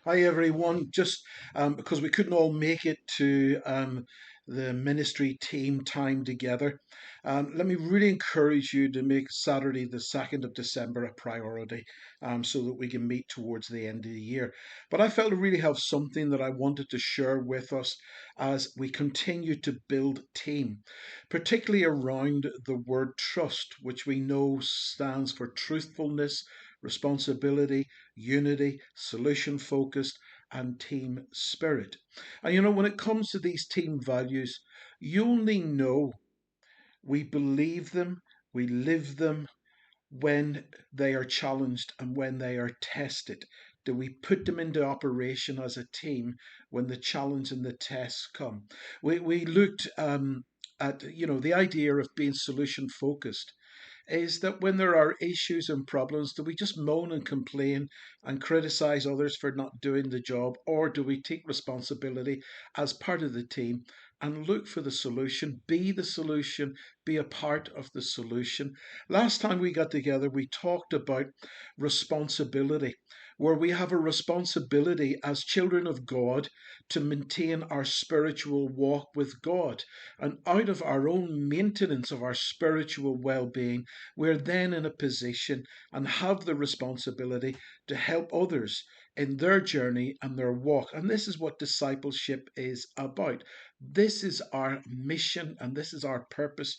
Hi everyone. Just because we couldn't all make it to the ministry team time together, let me really encourage you to make Saturday, the 2nd of December, a priority so that we can meet towards the end of the year. But I felt to really have something that I wanted to share with us as we continue to build team, particularly around the word trust, which we know stands for truthfulness, responsibility, unity, solution focused, and team spirit. And when it comes to these team values, you only know we believe them, we live them when they are challenged and when they are tested. Do we put them into operation as a team when the challenge and the tests come? We looked at the idea of being solution focused is that when there are issues and problems, do we just moan and complain and criticize others for not doing the job? Or do we take responsibility as part of the team and look for the solution, be the solution, be a part of the solution? Last time we got together, we talked about responsibility, where we have a responsibility as children of God to maintain our spiritual walk with God. And out of our own maintenance of our spiritual well being, we're then in a position and have the responsibility to help others in their journey and their walk. And this is what discipleship is about. This is our mission and this is our purpose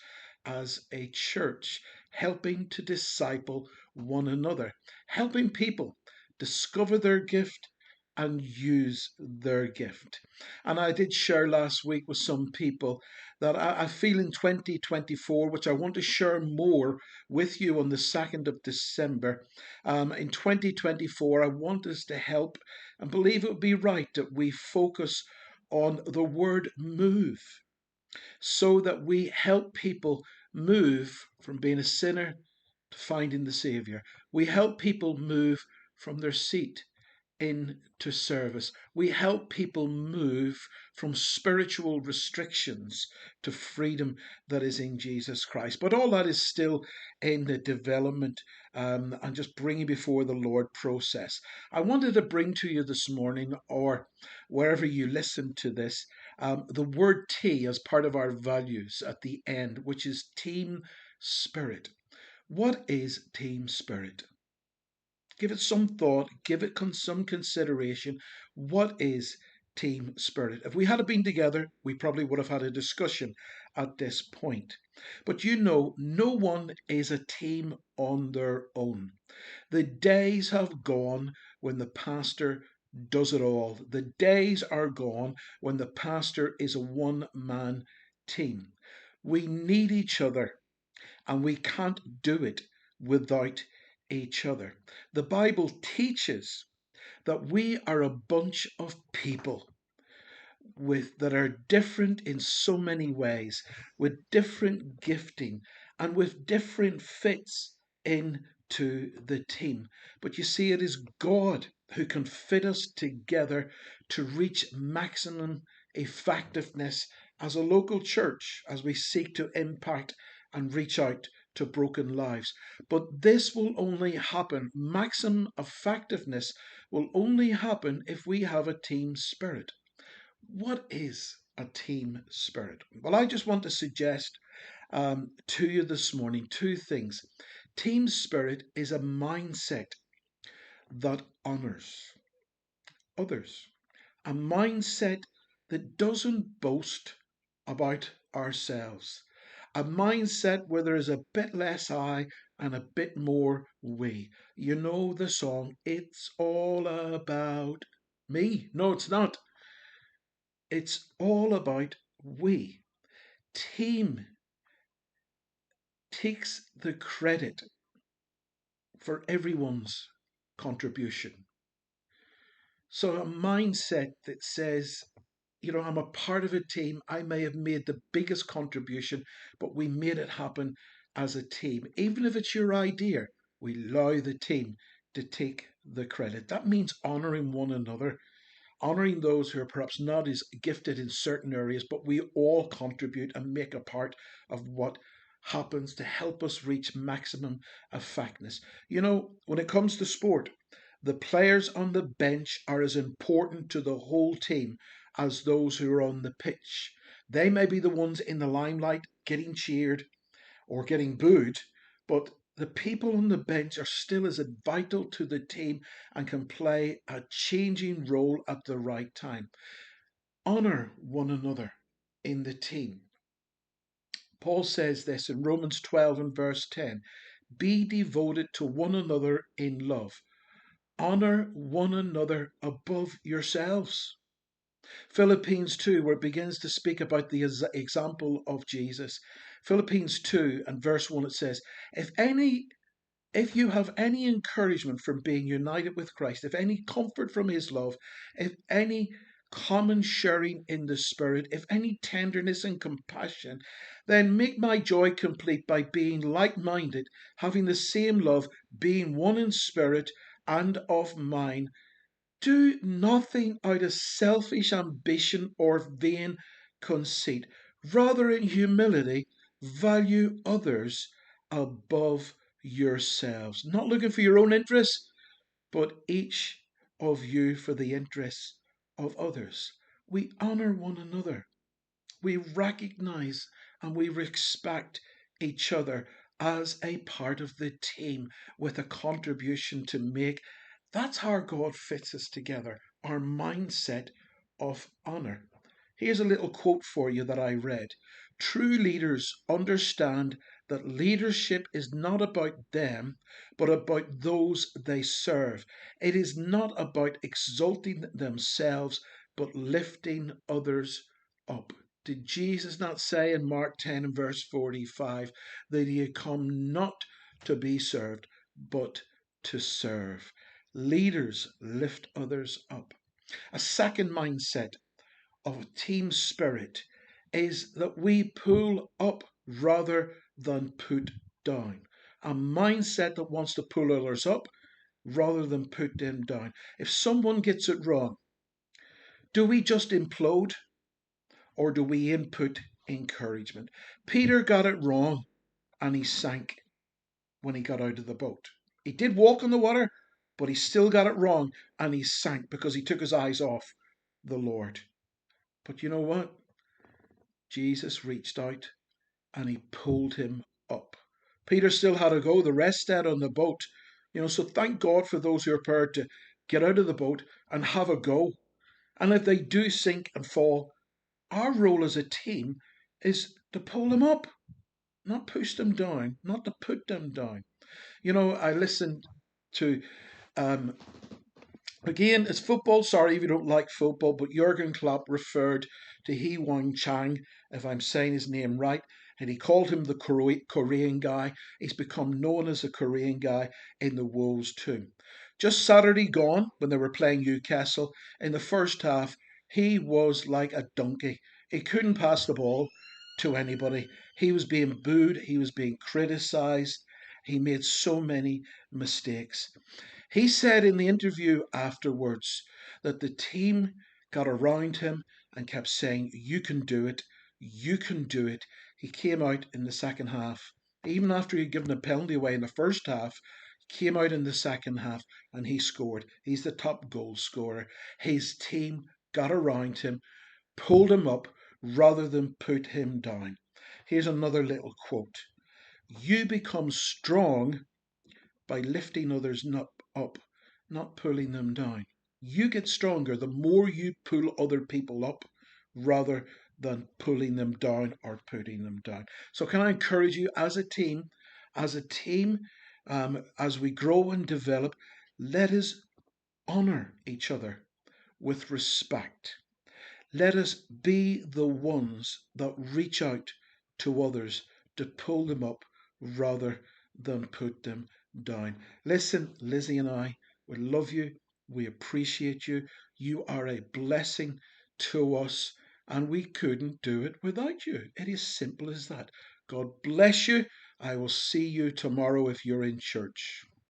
as a church, helping to disciple one another, helping people discover their gift and use their gift. And I did share last week with some people that I feel in 2024, which I want to share more with you on the 2nd of December. In 2024, I want us to help and believe it would be right that we focus on the word move so that we help people move from being a sinner to finding the Savior. We help people move from their seat into service. We help people move from spiritual restrictions to freedom that is in Jesus Christ. But all that is still in the development and just bringing before the Lord process. I wanted to bring to you this morning, or wherever you listen to this, the word T as part of our values at the end, which is team spirit. What is team spirit? Give it some thought, give it some consideration. What is team spirit? If we had been together, we probably would have had a discussion at this point. But no one is a team on their own. The days have gone when the pastor does it all. The days are gone when the pastor is a one man team. We need each other and we can't do it without each other. The Bible teaches that we are a bunch of people with that are different in so many ways, with different gifting and with different fits into the team. But you see, it is God who can fit us together to reach maximum effectiveness as a local church as we seek to impact and reach out to broken lives. But this will only happen, maximum effectiveness will only happen if we have a team spirit. What is a team spirit? Well, I just want to suggest to you this morning two things. Team spirit is a mindset that honors others, a mindset that doesn't boast about ourselves, a mindset where there is a bit less I and a bit more we. You know the song, It's All About Me. No, it's not. It's all about we. Team takes the credit for everyone's contribution. So a mindset that says, I'm a part of a team. I may have made the biggest contribution, but we made it happen as a team. Even if it's your idea, we allow the team to take the credit. That means honoring one another, honoring those who are perhaps not as gifted in certain areas, but we all contribute and make a part of what happens to help us reach maximum effectiveness. When it comes to sport, The players on the bench are as important to the whole team as those who are on the pitch. They may be the ones in the limelight getting cheered or getting booed, but the people on the bench are still as vital to the team and can play a changing role at the right time. Honor one another in the team. Paul says this in Romans 12 and verse 10. Be devoted to one another in love. Honor one another above yourselves. Philippines 2, where it begins to speak about the example of Jesus. Philippines 2 and verse 1, it says, if you have any encouragement from being united with Christ, if any comfort from his love, if any common sharing in the Spirit, if any tenderness and compassion, then make my joy complete by being like minded, having the same love, being one in spirit and of mind. Do nothing out of selfish ambition or vain conceit. Rather, in humility, value others above yourselves. Not looking for your own interests, but each of you for the interests of others. We honor one another. We recognize and we respect each other as a part of the team with a contribution to make. That's how God fits us together, our mindset of honor. Here's a little quote for you that I read. True leaders understand that leadership is not about them, but about those they serve. It is not about exalting themselves, but lifting others up. Did Jesus not say in Mark 10 and verse 45 that he had come not to be served, but to serve? Leaders lift others up. A second mindset of a team spirit is that we pull up rather than put down. A mindset that wants to pull others up rather than put them down. If someone gets it wrong, do we just implode or do we input encouragement? Peter got it wrong and he sank when he got out of the boat. He did walk on the water, but he still got it wrong and he sank because he took his eyes off the Lord. But you know what? Jesus reached out and he pulled him up. Peter still had to go. The rest stayed on the boat. So thank God for those who are prepared to get out of the boat and have a go. And if they do sink and fall, our role as a team is to pull them up, not push them down, not to put them down. I listened to um, again, it's football. Sorry if you don't like football, but Jurgen Klopp referred to He Wang Chang, if I'm saying his name right, and he called him the Korean guy. He's become known as a Korean guy in the Wolves too. Just Saturday gone, when they were playing Newcastle, in the first half, he was like a donkey. He couldn't pass the ball to anybody. He was being booed, he was being criticised, he made so many mistakes. He said in the interview afterwards that the team got around him and kept saying, You can do it, you can do it. He came out in the second half, even after he'd given a penalty away in the first half, came out in the second half and he scored. He's the top goal scorer. His team got around him, pulled him up rather than put him down. Here's another little quote. You become strong by lifting others up, not pulling them down. You get stronger the more you pull other people up rather than pulling them down or putting them down. So, can I encourage you as a team, as we grow and develop, let us honor each other with respect. Let us be the ones that reach out to others to pull them up rather than put them down. Listen, Lizzie and I, we love you. We appreciate you. You are a blessing to us, and we couldn't do it without you. It is simple as that. God bless you. I will see you tomorrow if you're in church.